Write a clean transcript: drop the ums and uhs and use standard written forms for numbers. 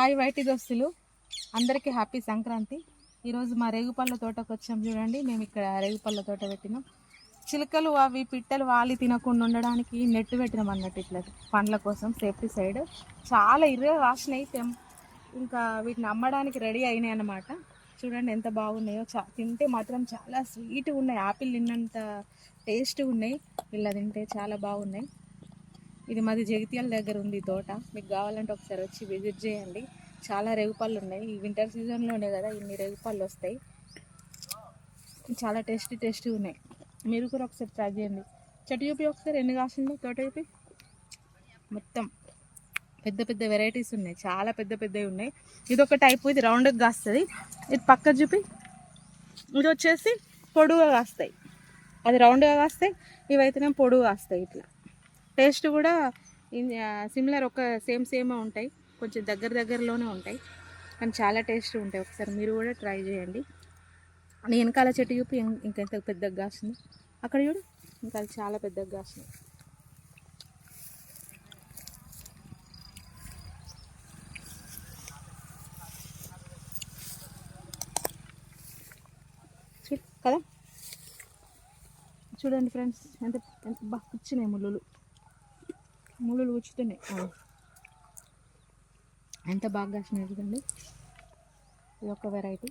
Hi YT దోస్తులు, అందరికీ happy Sankranti. ఈరోజు మా రేగుపళ్ళ తోటకు వచ్చాం. చూడండి, మేము ఇక్కడ రేగుపళ్ళ తోట పెట్టినాం. చిలుకలు అవి పిట్టలు వాలి తినకుండా ఉండడానికి నెట్ పెట్టినాం అన్నట్టు. ఇట్లా పండ్ల కోసం సేఫ్టీ సైడ్ చాలా ఇరుగా కాసినాయి. ఇంకా వీటిని అమ్మడానికి రెడీ అయినాయి అన్నమాట. చూడండి ఎంత బాగున్నాయో. తింటే మాత్రం చాలా స్వీట్గా ఉన్నాయి. ఆపిల్ తిన్నంత టేస్ట్గా ఉన్నాయి. ఇలా తింటే చాలా బాగున్నాయి. ఇది మాది జగిత్యాల దగ్గర ఉంది తోట. మీకు కావాలంటే ఒకసారి వచ్చి విజిట్ చేయండి. చాలా రేగుపళ్ళు ఉన్నాయి. ఈ వింటర్ సీజన్లోనే కదా ఇన్ని రేగుపళ్ళు వస్తాయి. చాలా టేస్టీ ఉన్నాయి. మీరు కూడా ఒకసారి ట్రై చేయండి. చెట్టు చూపి ఒకసారి ఎన్ని కాసిందో తోట చూపి. మొత్తం పెద్ద పెద్ద వెరైటీస్ ఉన్నాయి. చాలా పెద్ద పెద్దవి ఉన్నాయి. ఇది ఒక టైపు, ఇది రౌండ్గా కాస్తుంది. ఇది పక్క చూపి. ఇది వచ్చేసి పొడుగా కాస్తాయి. అది రౌండ్గా కాస్తాయి, ఇవైతేనే పొడుగా కాస్తాయి. ఇట్లా టేస్ట్ కూడా సిమిలర్, ఒక సేమ్ ఉంటాయి. కొంచెం దగ్గరలోనే ఉంటాయి, కానీ చాలా టేస్ట్ ఉంటాయి. ఒకసారి మీరు కూడా ట్రై చేయండి. నేను వెనకాల చెట్టు చూపి ఇంకెంత పెద్దగా కాస్తుంది. అక్కడ చూడు, ఇంకా చాలా పెద్దగా కాస్తుంది. చూడు కదా, చూడండి ఫ్రెండ్స్, ఎంత ఎంత బాగా కూర్చున్నాయి. ముళ్ళు కూర్చుతున్నాయి. ఎంత బాగా కాసినాయి చూడండి. ఇది ఒక వెరైటీ.